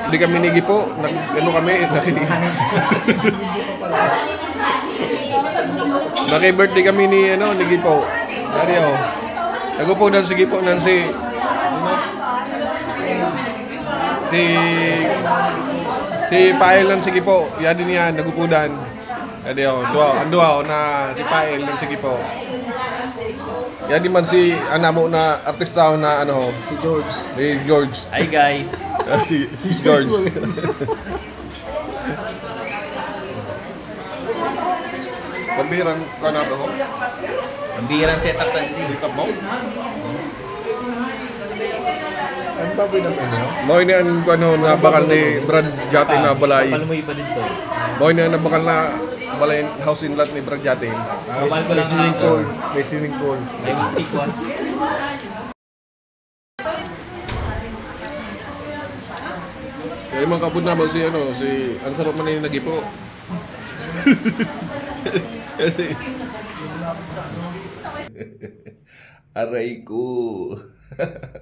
Hindi kami nigipo. Ano kami? Naki-birthday kami ni Gipo. Dario. Nagupo dan si Gipo nan si Pael nan si Gipo. Yadi niya nagupudan. Dario, dua na si Pael nan si Gipo. Yadi man si anamo na artista na Si George. Si George. Hi guys. si George. Pambiran ka na to. Ang birang setup tadi. Dito mo. Ano ba naman niyo? Mo ini ang nabakal ni Brad Jati na balay. Palumoy pa dito. Mo ini ang nabakal na balay house in lot ni Brad Jati. May swimming pool. May swimming pool. May muntik ko. Kaya man kapud naman si ang sarap man ni nagipo. Aray ko.